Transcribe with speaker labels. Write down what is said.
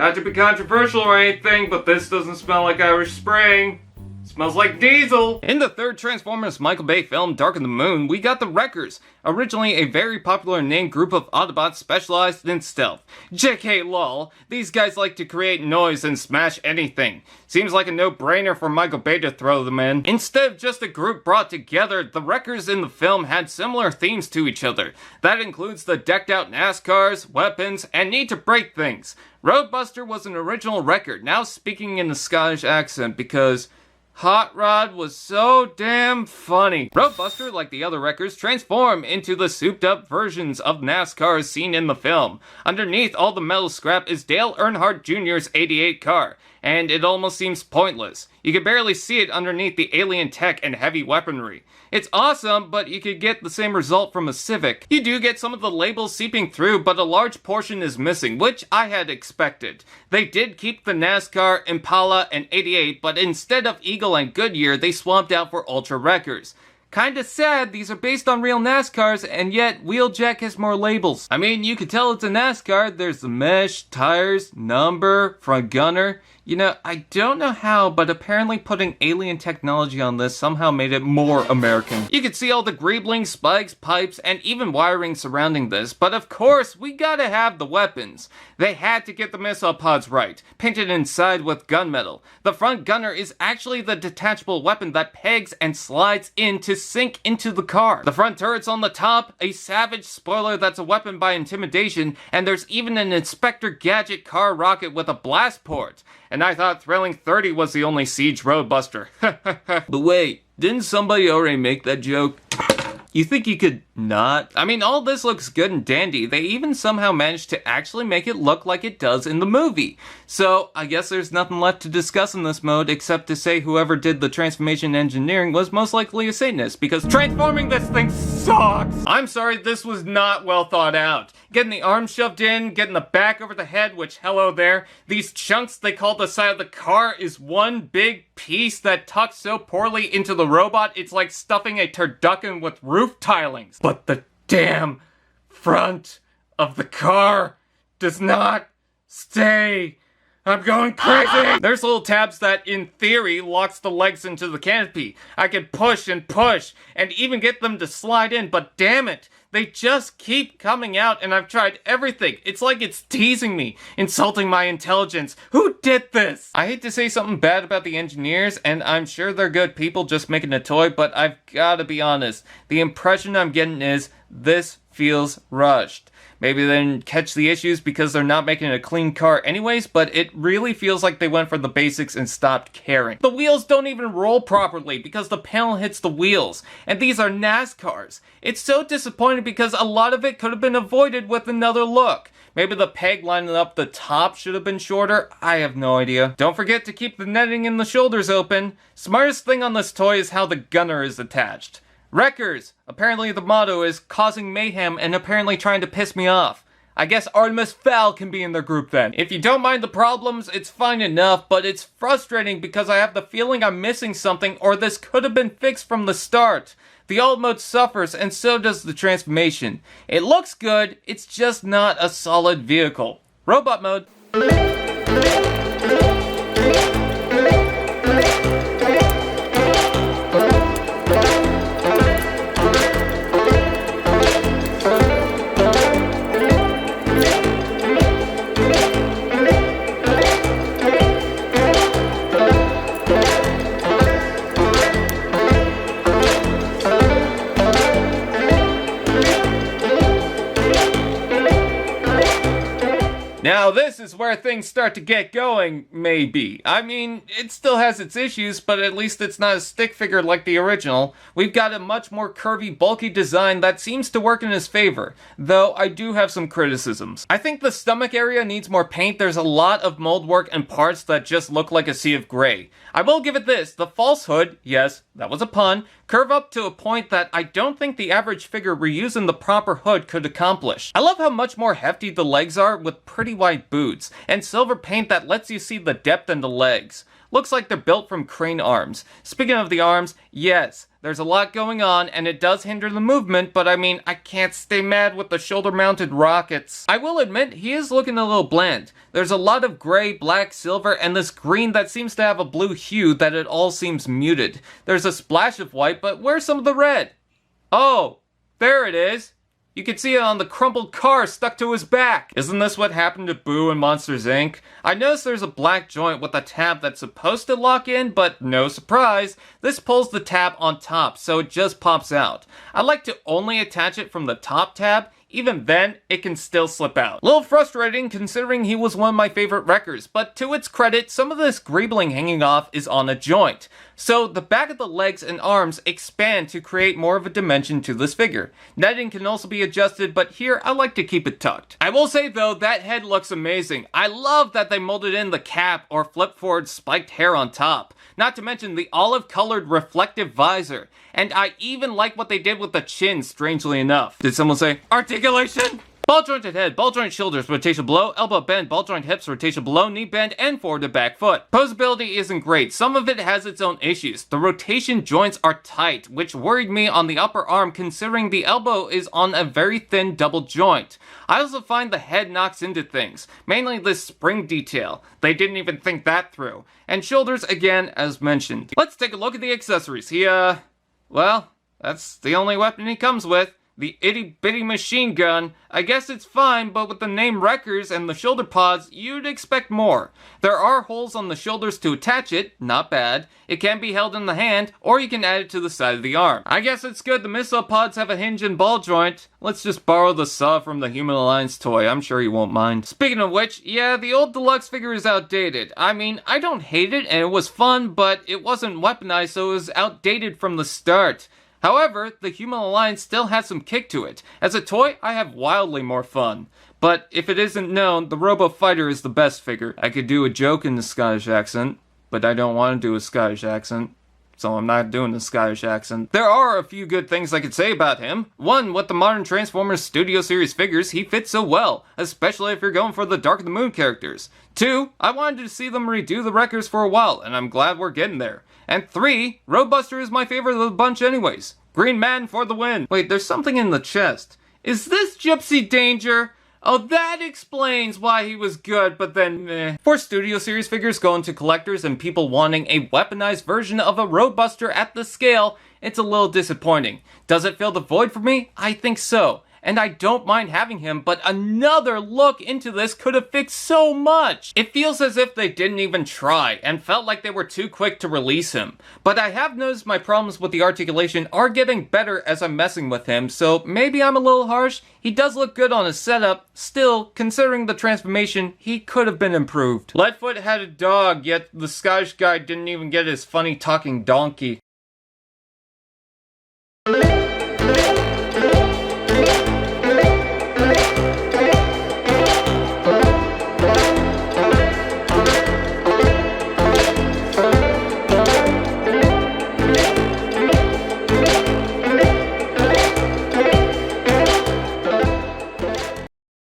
Speaker 1: Not to be controversial or anything, but this doesn't smell like Irish Spring. Smells like diesel! In the third Transformers Michael Bay film, Dark of the Moon, we got the Wreckers, originally a very popular named group of Autobots specialized in stealth. JK lol, these guys like to create noise and smash anything. Seems like a no-brainer for Michael Bay to throw them in. Instead of just a group brought together, the Wreckers in the film had similar themes to each other. That includes the decked-out NASCARs, weapons, and need to break things. Roadbuster was an original Wrecker, now speaking in a Scottish accent because Hot Rod was so damn funny. Roadbuster, like the other Wreckers, transform into the souped-up versions of NASCARs seen in the film. Underneath all the metal scrap is Dale Earnhardt Jr.'s '88 car, and it almost seems pointless. You can barely see it underneath the alien tech and heavy weaponry. It's awesome, but you could get the same result from a Civic. You do get some of the labels seeping through, but a large portion is missing, which I had expected. They did keep the NASCAR, Impala, and '88, but instead of Eagle and Goodyear, they swapped out for Ultra Wreckers. Kinda sad, these are based on real NASCARs, and yet Wheeljack has more labels. I mean, you could tell it's a NASCAR. There's the mesh, tires, number, front gunner. You know, I don't know how, but apparently putting alien technology on this somehow made it more American. You could see all the greeblings, spikes, pipes, and even wiring surrounding this, but of course, we gotta have the weapons. They had to get the missile pods right, painted inside with gunmetal. The front gunner is actually the detachable weapon that pegs and slides in to sink into the car. The front turret's on the top, a Savage spoiler that's a weapon by intimidation, and there's even an Inspector Gadget car rocket with a blast port. And I thought Thrilling 30 was the only Siege Roadbuster. But wait, didn't somebody already make that joke? You think you could not? I mean, all this looks good and dandy. They even somehow managed to actually make it look like it does in the movie. So, I guess there's nothing left to discuss in this mode except to say whoever did the transformation engineering was most likely a Satanist, because transforming this thing sucks! I'm sorry, this was not well thought out. Getting the arm shoved in, getting the back over the head, which, hello there. These chunks they call the side of the car is one big piece that tucks so poorly into the robot, it's like stuffing a turducken with roof tilings. But the damn front of the car does not stay. I'm going crazy! There's little tabs that, in theory, locks the legs into the canopy. I can push and push, and even get them to slide in, but damn it, they just keep coming out, and I've tried everything. It's like it's teasing me, insulting my intelligence. Who did this? I hate to say something bad about the engineers, and I'm sure they're good people just making a toy, but I've gotta be honest. The impression I'm getting is, this feels rushed. Maybe they didn't catch the issues because they're not making a clean car anyways, but it really feels like they went for the basics and stopped caring. The wheels don't even roll properly because the panel hits the wheels, and these are NASCARs. It's so disappointing because a lot of it could have been avoided with another look. Maybe the peg lining up the top should have been shorter. I have no idea. Don't forget to keep the netting in the shoulders open. Smartest thing on this toy is how the gunner is attached. Wreckers! Apparently the motto is causing mayhem and apparently trying to piss me off. I guess Artemis Fowl can be in their group then. If you don't mind the problems, it's fine enough, but it's frustrating because I have the feeling I'm missing something or this could have been fixed from the start. The alt mode suffers and so does the transformation. It looks good, it's just not a solid vehicle. Robot mode. Now this is where things start to get going, maybe. I mean, it still has its issues, but at least it's not a stick figure like the original. We've got a much more curvy, bulky design that seems to work in his favor, though I do have some criticisms. I think the stomach area needs more paint. There's a lot of mold work and parts that just look like a sea of gray. I will give it this, the false hood, yes, that was a pun, curve up to a point that I don't think the average figure reusing the proper hood could accomplish. I love how much more hefty the legs are with pretty wide boots, and silver paint that lets you see the depth in the legs. looks like they're built from crane arms. Speaking of the arms, yes, there's a lot going on, and it does hinder the movement, but I mean, I can't stay mad with the shoulder-mounted rockets. I will admit, he is looking a little bland. There's a lot of gray, black, silver, and this green that seems to have a blue hue that it all seems muted. There's a splash of white, but where's some of the red? Oh, there it is. You can see it on the crumpled car stuck to his back. Isn't this what happened to Boo in Monsters, Inc? I noticed there's a black joint with a tab that's supposed to lock in, but no surprise, this pulls the tab on top, so it just pops out. I like to only attach it from the top tab. Even then, it can still slip out. A little frustrating considering he was one of my favorite wreckers, but to its credit, some of this greebling hanging off is on a joint. So the back of the legs and arms expand to create more of a dimension to this figure. Netting can also be adjusted, but here I like to keep it tucked. I will say though, that head looks amazing. I love that they molded in the cap or flip forward spiked hair on top. Not to mention the olive colored reflective visor. And I even like what they did with the chin, strangely enough. Did someone say, articulation? Ball jointed head, ball joint shoulders, rotation below, elbow bend, ball joint hips, rotation below, knee bend, and forward to back foot. Posability isn't great. Some of it has its own issues. The rotation joints are tight, which worried me on the upper arm considering the elbow is on a very thin double joint. I also find the head knocks into things, mainly this spring detail. They didn't even think that through. And shoulders, again, as mentioned. Let's take a look at the accessories. Well, that's the only weapon he comes with. The itty-bitty machine gun. I guess it's fine, but with the name Wreckers and the shoulder pods, you'd expect more. There are holes on the shoulders to attach it, not bad. It can be held in the hand, or you can add it to the side of the arm. I guess it's good the missile pods have a hinge and ball joint. Let's just borrow the saw from the Human Alliance toy, I'm sure he won't mind. Speaking of which, yeah, the old Deluxe figure is outdated. I mean, I don't hate it, and it was fun, but it wasn't weaponized, so it was outdated from the start. However, the Human Alliance still has some kick to it. As a toy, I have wildly more fun. But if it isn't known, the Robo Fighter is the best figure. I could do a joke in the Scottish accent, but I don't want to do a Scottish accent, so I'm not doing the Scottish accent. There are a few good things I could say about him. One, with the modern Transformers Studio Series figures, he fits so well, especially if you're going for the Dark of the Moon characters. Two, I wanted to see them redo the Wreckers for a while, and I'm glad we're getting there. And three, Roadbuster is my favorite of the bunch anyways. Green Man for the win. Wait, there's something in the chest. Is this Gypsy Danger? Oh, that explains why he was good, but then meh. For Studio Series figures going to collectors and people wanting a weaponized version of a Roadbuster at the scale, it's a little disappointing. Does it fill the void for me? I think so. And I don't mind having him, but another look into this could have fixed so much. It feels as if they didn't even try, and felt like they were too quick to release him. But I have noticed my problems with the articulation are getting better as I'm messing with him, so maybe I'm a little harsh. He does look good on his setup. Still, considering the transformation, he could have been improved. Leadfoot had a dog, yet the Scottish guy didn't even get his funny talking donkey.